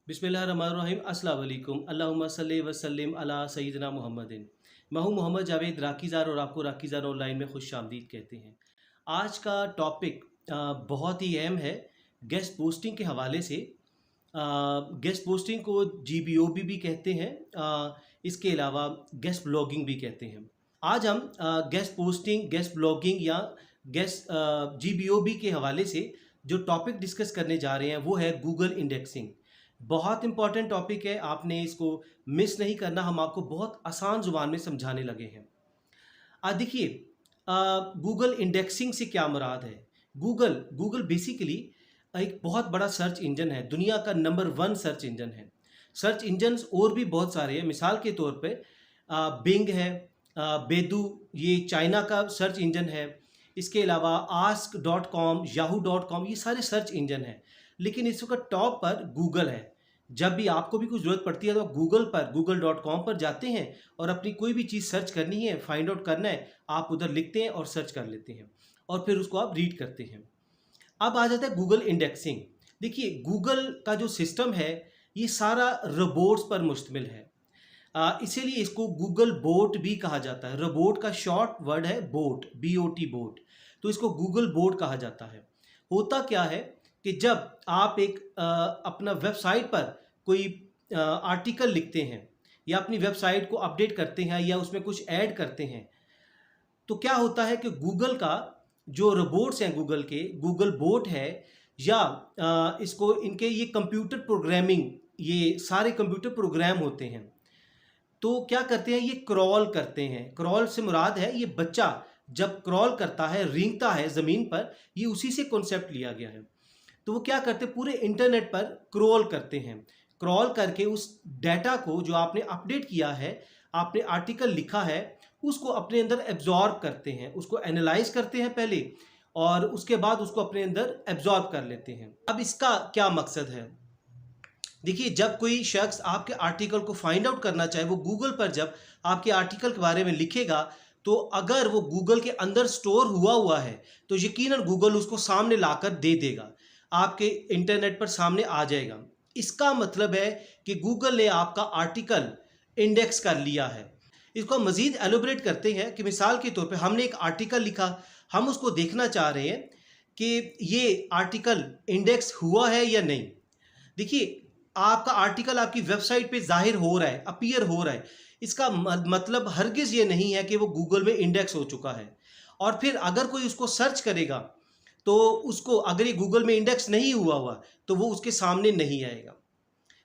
बिस्मिल्लाहिर्रहमानिर्रहीम अस्सलाम वालेकुम अल्लाहुम्मा सल्ली व सल्लिम अला सय्यिदना मुहम्मदिन। मैं हूं मोहम्मद जावेद राकीज़ार और आपको राकीज़ार ऑनलाइन में खुशामदीद कहते हैं। आज का टॉपिक बहुत ही अहम है गेस्ट पोस्टिंग के हवाले से। गेस्ट पोस्टिंग को जीबीओबी भी कहते हैं, इसके अलावा गेस्ट ब्लॉगिंग भी कहते हैं। आज हम गेस्ट पोस्टिंग, गेस्ट ब्लॉगिंग या गेस्ट जीबीओबी के हवाले से जो टॉपिक डिस्कस करने जा रहे हैं वो है गूगल इंडेक्सिंग। बहुत इंपॉर्टेंट टॉपिक है, आपने इसको मिस नहीं करना। हम आपको बहुत आसान ज़ुबान में समझाने लगे हैं। देखिए, गूगल इंडेक्सिंग से क्या मुराद है। गूगल गूगल बेसिकली एक बहुत बड़ा सर्च इंजन है, दुनिया का नंबर 1 सर्च इंजन है। सर्च इंजन्स और भी बहुत सारे हैं, मिसाल के तौर पे बिंग है, बेदू, ये चाइना का सर्च इंजन है। इसके अलावा ask dot com, Yahoo dot com, ये सारे सर्च इंजन हैं। लेकिन इस वक्त टॉप पर गूगल है। जब भी आपको भी कुछ ज़रूरत पड़ती है तो गूगल पर google.com पर जाते हैं और अपनी कोई भी चीज़ सर्च करनी है, फाइंड आउट करना है, आप उधर लिखते हैं और सर्च कर लेते हैं और फिर उसको आप रीड करते हैं। अब आ जाता है गूगल इंडेक्सिंग। देखिए, गूगल का जो सिस्टम है ये सारा रोबोट्स पर मुश्तमिल है। इसीलिए इसको गूगल बोट भी कहा जाता है। रोबोट का शॉर्ट वर्ड है बोट, BOT बोट। तो इसको गूगल बोट कहा जाता है। होता क्या है कि जब आप एक अपना वेबसाइट पर कोई आर्टिकल लिखते हैं या अपनी वेबसाइट को अपडेट करते हैं या उसमें कुछ ऐड करते हैं, तो क्या होता है कि गूगल का जो रोबोट्स हैं, गूगल के गूगल बोट है या इसको इनके ये कंप्यूटर प्रोग्रामिंग, ये सारे कंप्यूटर प्रोग्राम होते हैं। तो क्या करते हैं, ये क्रॉल करते हैं। क्रॉल से मुराद है ये बच्चा जब क्रॉल करता है, रेंगता है ज़मीन पर, ये उसी से कॉन्सेप्ट लिया गया है। तो वो क्या करते हैं, पूरे इंटरनेट पर क्रॉल करते हैं। क्रॉल करके उस डाटा को जो आपने अपडेट किया है, आपने आर्टिकल लिखा है, उसको अपने अंदर एब्जॉर्ब करते हैं, उसको एनालाइज करते हैं पहले और उसके बाद उसको अपने अंदर एब्जॉर्ब कर लेते हैं। अब इसका क्या मकसद है। देखिए, जब कोई शख्स आपके आर्टिकल को फाइंड आउट करना चाहे, वो गूगल पर जब आपके आर्टिकल के बारे में लिखेगा, तो अगर वो गूगल के अंदर स्टोर हुआ है तो यकीनन गूगल उसको सामने लाकर दे देगा, आपके इंटरनेट पर सामने आ जाएगा। इसका मतलब है कि गूगल ने आपका आर्टिकल इंडेक्स कर लिया है। इसको मज़ीद एलोबरेट करते हैं कि मिसाल के तौर पे हमने एक आर्टिकल लिखा, हम उसको देखना चाह रहे हैं कि ये आर्टिकल इंडेक्स हुआ है या नहीं। देखिए, आपका आर्टिकल आपकी वेबसाइट पे ज़ाहिर हो रहा है, अपीयर हो रहा है, इसका मतलब हरगिज़ ये नहीं है कि वो गूगल में इंडेक्स हो चुका है। और फिर अगर कोई उसको सर्च करेगा तो उसको, अगर ये गूगल में इंडेक्स नहीं हुआ तो वो उसके सामने नहीं आएगा।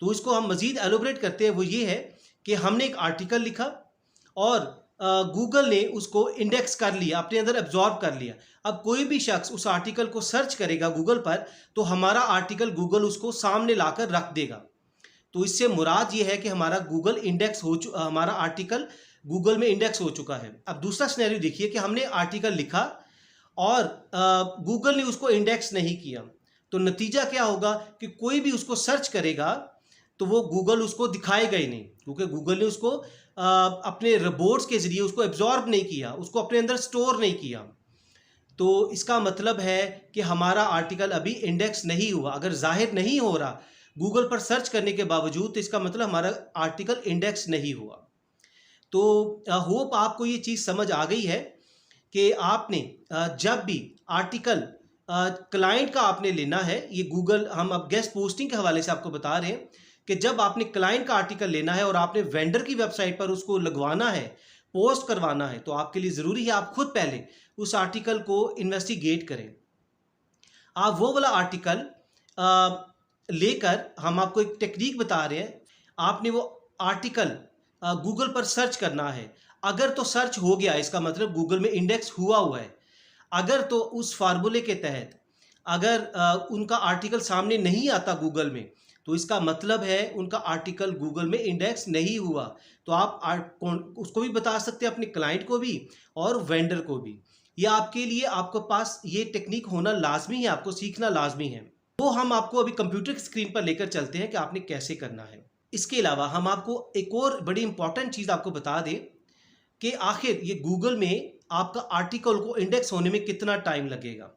तो इसको हम मज़ीद एलोबरेट करते हैं, वो ये है कि हमने एक आर्टिकल लिखा और गूगल ने उसको इंडेक्स कर लिया, अपने अंदर एब्जॉर्ब कर लिया। अब कोई भी शख्स उस आर्टिकल को सर्च करेगा गूगल पर, तो हमारा आर्टिकल गूगल उसको सामने लाकर रख देगा। तो इससे मुराद ये है कि हमारा गूगल इंडेक्स हमारा आर्टिकल गूगल में इंडेक्स हो चुका है। अब दूसरा सिनेरियो देखिए कि हमने आर्टिकल लिखा और गूगल ने उसको इंडेक्स नहीं किया, तो नतीजा क्या होगा कि कोई भी उसको सर्च करेगा तो वो गूगल उसको दिखाएगा ही नहीं, क्योंकि गूगल ने उसको अपने रिपोर्ट्स के ज़रिए उसको एब्जॉर्ब नहीं किया, उसको अपने अंदर स्टोर नहीं किया। तो इसका मतलब है कि हमारा आर्टिकल अभी इंडेक्स नहीं हुआ। अगर जाहिर नहीं हो रहा गूगल पर सर्च करने के बावजूद, तो इसका मतलब हमारा आर्टिकल इंडेक्स नहीं हुआ। तो होप आपको ये चीज़ समझ आ गई है कि आपने जब भी आर्टिकल क्लाइंट का आपने लेना है, ये गूगल, हम अब गेस्ट पोस्टिंग के हवाले से आपको बता रहे हैं कि जब आपने क्लाइंट का आर्टिकल लेना है और आपने वेंडर की वेबसाइट पर उसको लगवाना है, पोस्ट करवाना है, तो आपके लिए ज़रूरी है आप खुद पहले उस आर्टिकल को इन्वेस्टिगेट करें। आप वो वाला आर्टिकल लेकर, हम आपको एक टेक्निक बता रहे हैं, आपने वो आर्टिकल गूगल पर सर्च करना है। अगर तो सर्च हो गया, इसका मतलब गूगल में इंडेक्स हुआ है। अगर तो उस फार्मूले के तहत अगर उनका आर्टिकल सामने नहीं आता गूगल में, तो इसका मतलब है उनका आर्टिकल गूगल में इंडेक्स नहीं हुआ। तो आप उसको भी बता सकते हैं, अपने क्लाइंट को भी और वेंडर को भी। ये आपके लिए, आपके पास ये टेक्निक होना लाजमी है, आपको सीखना लाजमी है। वो हम आपको अभी कंप्यूटर की स्क्रीन पर लेकर चलते हैं कि आपने कैसे करना है। इसके अलावा हम आपको एक और बड़ी इंपॉर्टेंट चीज़ आपको बता दें कि आखिर ये गूगल में आपका आर्टिकल को इंडेक्स होने में कितना टाइम लगेगा।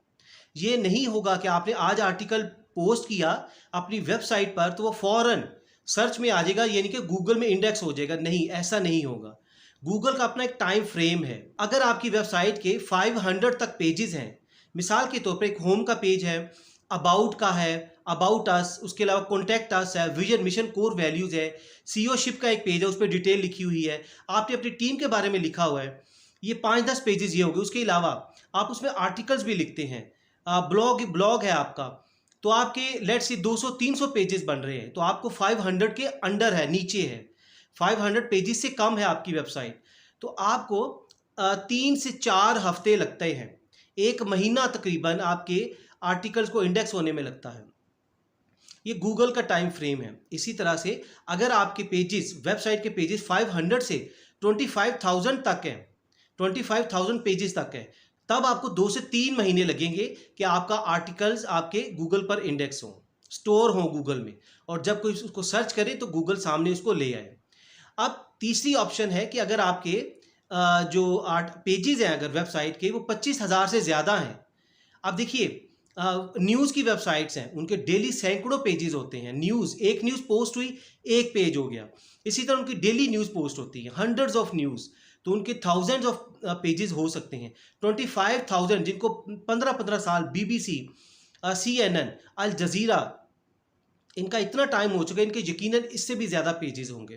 ये नहीं होगा कि आपने आज आर्टिकल पोस्ट किया अपनी वेबसाइट पर तो वो फौरन सर्च में आ जाएगा, यानी कि गूगल में इंडेक्स हो जाएगा। नहीं, ऐसा नहीं होगा। गूगल का अपना एक टाइम फ्रेम है। अगर आपकी वेबसाइट के 500 तक पेजेस हैं, मिसाल के तौर पर एक होम का पेज है, अबाउट का है, अबाउट अस, उसके अलावा कॉन्टैक्ट अस है, विजन मिशन कोर वैल्यूज़ है, सीईओशिप का एक पेज है, उस पर डिटेल लिखी हुई है, आपने अपनी टीम के बारे में लिखा हुआ है, ये 5-10 पेजेस ये हो गए। उसके अलावा आप उसमें आर्टिकल्स भी लिखते हैं, ब्लॉग है आपका, तो आपके लेट्स से 200-300 पेजेस बन रहे हैं, तो आपको 500 के अंडर है, नीचे है, 500 पेजेस से कम है आपकी वेबसाइट, तो आपको 3 से 4 हफ्ते लगते हैं, 1 महीना तकरीबन आपके आर्टिकल्स को इंडेक्स होने में लगता है। ये गूगल का टाइम फ्रेम है। इसी तरह से अगर आपके पेजेस, वेबसाइट के पेजेस 500 से 25,000 तक हैं, 25,000 पेजेस तक है, तब आपको 2 से 3 महीने लगेंगे कि आपका आर्टिकल्स आपके गूगल पर इंडेक्स हो, स्टोर हो गूगल में, और जब कोई उसको सर्च करे तो गूगल सामने उसको ले आए। अब तीसरी ऑप्शन है कि अगर आपके जो पेजेस हैं अगर वेबसाइट के वो 25,000 से ज़्यादा हैं। अब देखिए, न्यूज़ की वेबसाइट्स हैं, उनके डेली सैकड़ों पेजेस होते हैं। एक न्यूज़ पोस्ट हुई, एक पेज हो गया। इसी तरह उनकी डेली न्यूज़ पोस्ट होती है, हंड्रेड्स ऑफ न्यूज़, तो उनके थाउजेंड्स ऑफ पेजेस हो सकते हैं। 25,000 जिनको 15-15 साल BBC, CNN, अल जजीरा, इनका इतना टाइम हो चुका है, इनके यकीनन इससे भी ज़्यादा पेजेस होंगे।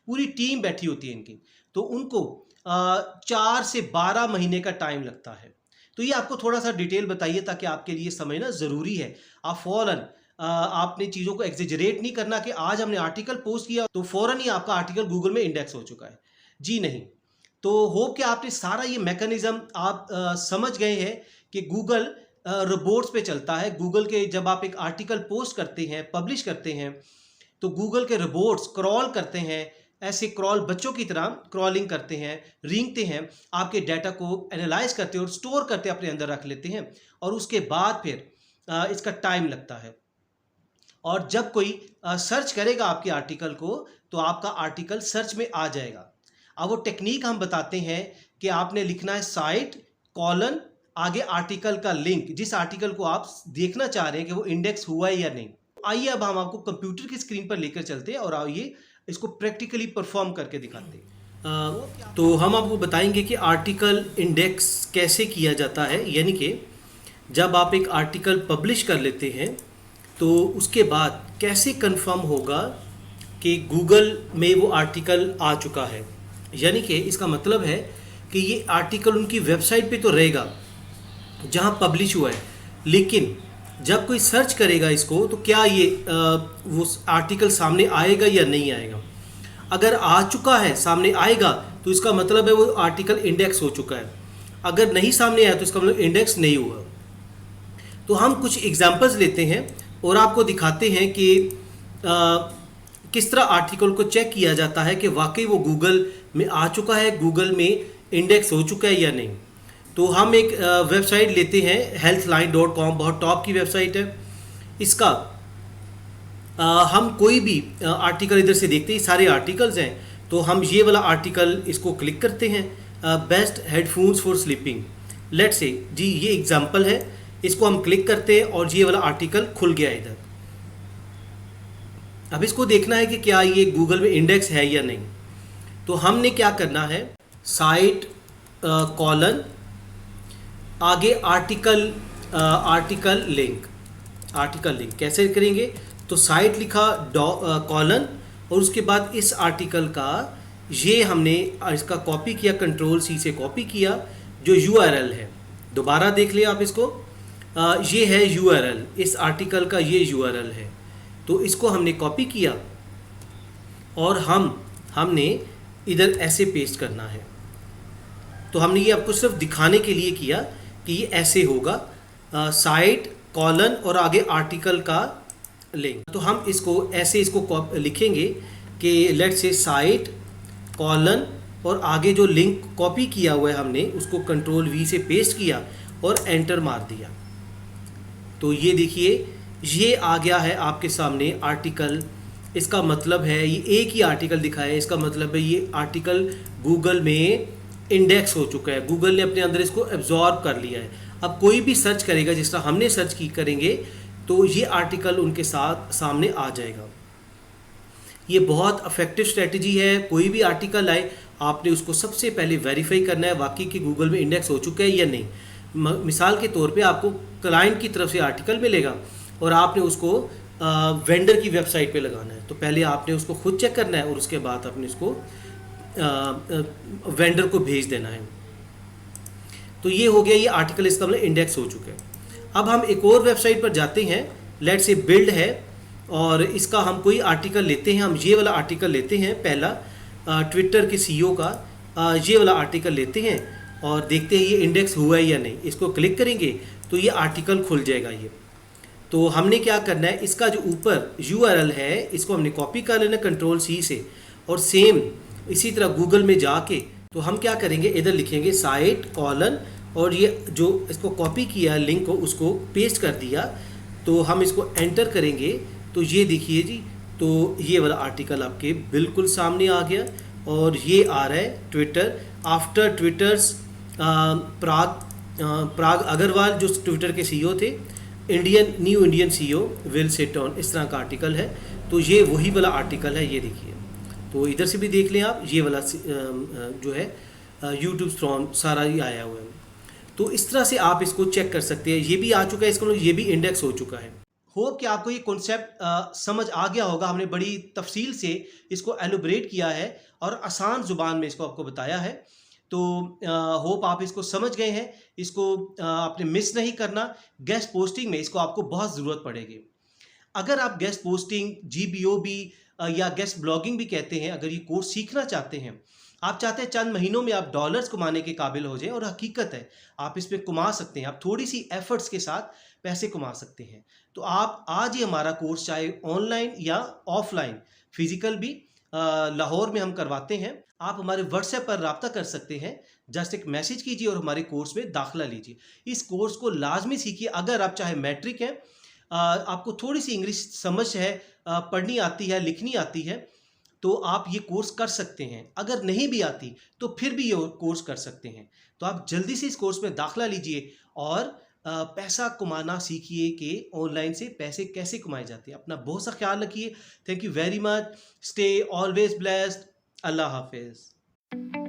पूरी टीम बैठी होती है इनकी, तो उनको 4 से 12 महीने का टाइम लगता है। तो ये आपको थोड़ा सा डिटेल बताइए ताकि आपके लिए समझना ज़रूरी है। आप फ़ौरन आपने चीज़ों को एग्जेजरेट नहीं करना कि आज हमने आर्टिकल पोस्ट किया तो फ़ौरन ही आपका आर्टिकल गूगल में इंडेक्स हो चुका है। जी नहीं। तो होप कि आपने सारा ये मैकेनिज़्म आप समझ गए हैं कि गूगल रोबोट्स पे चलता है। गूगल के जब आप एक आर्टिकल पोस्ट करते हैं, पब्लिश करते हैं, तो गूगल के रोबोट्स क्रॉल करते हैं, ऐसे क्रॉल बच्चों की तरह क्रॉलिंग करते हैं, रेंगते हैं, आपके डाटा को एनालाइज करते हैं और स्टोर करते अपने अंदर रख लेते हैं, और उसके बाद फिर इसका टाइम लगता है। और जब कोई सर्च करेगा आपके आर्टिकल को तो आपका आर्टिकल सर्च में आ जाएगा। अब वो टेक्निक हम बताते हैं कि आपने लिखना है साइट कॉलन आगे आर्टिकल का लिंक, जिस आर्टिकल को आप देखना चाह रहे हैं कि वो इंडेक्स हुआ है या नहीं। आइए अब हम आपको कंप्यूटर की स्क्रीन पर लेकर चलते हैं और आइए इसको प्रैक्टिकली परफॉर्म करके दिखाते हैं। तो हम आपको बताएंगे कि आर्टिकल इंडेक्स कैसे किया जाता है, यानी कि जब आप एक आर्टिकल पब्लिश कर लेते हैं तो उसके बाद कैसे कंफर्म होगा कि गूगल में वो आर्टिकल आ चुका है। यानी कि इसका मतलब है कि ये आर्टिकल उनकी वेबसाइट पे तो रहेगा जहाँ पब्लिश हुआ है, लेकिन जब कोई सर्च करेगा इसको तो क्या ये वो आर्टिकल सामने आएगा या नहीं आएगा। अगर आ चुका है, सामने आएगा, तो इसका मतलब है वो आर्टिकल इंडेक्स हो चुका है। अगर नहीं सामने आया तो इसका मतलब इंडेक्स नहीं हुआ। तो हम कुछ एग्जांपल्स लेते हैं और आपको दिखाते हैं कि किस तरह आर्टिकल को चेक किया जाता है कि वाकई वो गूगल में आ चुका है, गूगल में इंडेक्स हो चुका है या नहीं। तो हम एक वेबसाइट लेते हैं healthline.com, बहुत टॉप की वेबसाइट है। इसका हम कोई भी आर्टिकल इधर से देखते हैं, सारे आर्टिकल्स हैं, तो हम ये वाला आर्टिकल इसको क्लिक करते हैं, best headphones for sleeping, let's see जी ये एग्जांपल है, इसको हम क्लिक करते हैं और ये वाला आर्टिकल खुल गया इधर। अब इसको देखना है कि क्या ये गूगल में इंडेक्स है या नहीं। तो हमने क्या करना है, साइट कॉलन आगे आर्टिकल लिंक कैसे करेंगे, तो साइट लिखा कॉलन और उसके बाद इस आर्टिकल का ये हमने इसका कॉपी किया, कंट्रोल-C से कॉपी किया, जो URL है। दोबारा देख लिया आप इसको, ये है URL, इस आर्टिकल का ये URL है। तो इसको हमने कॉपी किया और हमने इधर ऐसे पेस्ट करना है। तो हमने ये आपको सिर्फ दिखाने के लिए किया कि ये ऐसे होगा, साइट कॉलन और आगे आर्टिकल का लिंक। तो हम इसको ऐसे लिखेंगे कि लेट्स से साइट कॉलन और आगे जो लिंक कॉपी किया हुआ है हमने उसको कंट्रोल-V से पेस्ट किया और एंटर मार दिया। तो ये देखिए ये आ गया है आपके सामने आर्टिकल। इसका मतलब है ये एक ही आर्टिकल दिखाया है, इसका मतलब है ये आर्टिकल गूगल में इंडेक्स हो चुका है, गूगल ने अपने अंदर इसको एब्जॉर्ब कर लिया है। अब कोई भी सर्च करेगा जिस तरह हमने सर्च करेंगे तो ये आर्टिकल उनके साथ सामने आ जाएगा। ये बहुत इफेक्टिव स्ट्रेटजी है। कोई भी आर्टिकल आए आपने उसको सबसे पहले वेरीफाई करना है वाकई कि गूगल में इंडेक्स हो चुका है या नहीं। मिसाल के तौर पे आपको क्लाइंट की तरफ से आर्टिकल मिलेगा और आपने उसको वेंडर की वेबसाइट पे लगाना है, तो पहले आपने उसको खुद चेक करना है और उसके बाद आपने उसको वेंडर को भेज देना है। तो ये हो गया, ये आर्टिकल इसका मतलब इंडेक्स हो चुका है। अब हम एक और वेबसाइट पर जाते हैं, लेट से बिल्ड है, और इसका हम कोई आर्टिकल लेते हैं। हम ये वाला आर्टिकल लेते हैं, पहला ट्विटर के सीईओ का ये वाला आर्टिकल लेते हैं और देखते हैं ये इंडेक्स हुआ है या नहीं। इसको क्लिक करेंगे तो ये आर्टिकल खुल जाएगा। ये तो हमने क्या करना है, इसका जो ऊपर यूआरएल है इसको हमने कॉपी कर लेना Ctrl+C से, और सेम इसी तरह गूगल में जाके तो हम क्या करेंगे, इधर लिखेंगे साइट कॉलन, और ये जो इसको कॉपी किया लिंक को उसको पेस्ट कर दिया। तो हम इसको एंटर करेंगे तो ये देखिए जी, तो ये वाला आर्टिकल आपके बिल्कुल सामने आ गया। और ये आ रहा है ट्विटर आफ्टर ट्विटर्स प्राग अग्रवाल जो ट्विटर के सीईओ थे, new Indian CEO will sit on, इस तरह का आर्टिकल है। तो ये वही वाला आर्टिकल है, ये देखिए। तो इधर से भी देख लें आप, ये वाला जो है यूट्यूब स्ट्रॉन सारा ही आया हुआ है। तो इस तरह से आप इसको चेक कर सकते हैं। ये भी आ चुका है, इसका मतलब ये भी इंडेक्स हो चुका है। होप कि आपको ये कॉन्सेप्ट समझ आ गया होगा। हमने बड़ी तफसील से इसको एलोबरेट किया है और आसान ज़ुबान में इसको आपको बताया है। तो होप आप इसको समझ गए हैं। इसको आपने मिस नहीं करना। गेस्ट पोस्टिंग में इसको आपको बहुत ज़रूरत पड़ेगी। अगर आप गेस्ट पोस्टिंग, GBOB या गेस्ट ब्लॉगिंग भी कहते हैं, अगर ये कोर्स सीखना चाहते हैं, आप चाहते हैं चंद महीनों में आप डॉलर्स कमाने के काबिल हो जाए, और हकीकत है आप इसमें कमा सकते हैं। आप थोड़ी सी एफर्ट्स के साथ पैसे कमा सकते हैं। तो आप आज ही हमारा कोर्स, चाहे ऑनलाइन या ऑफलाइन, फिजिकल भी लाहौर में हम करवाते हैं। आप हमारे व्हाट्सएप पर रब्ता कर सकते हैं। जस्ट एक मैसेज कीजिए और हमारे कोर्स में दाखिला लीजिए। इस कोर्स को लाजमी सीखिए। अगर आप चाहे मैट्रिक हैं, आपको थोड़ी सी इंग्लिश समझ है, पढ़नी आती है, लिखनी आती है, तो आप ये कोर्स कर सकते हैं। अगर नहीं भी आती तो फिर भी ये कोर्स कर सकते हैं। तो आप जल्दी से इस कोर्स में दाखिला लीजिए और पैसा कमाना सीखिए कि ऑनलाइन से पैसे कैसे कमाए जाते हैं। अपना बहुत सा ख्याल रखिए। Thank you very much. Stay always blessed. अल्लाह हाफिज़।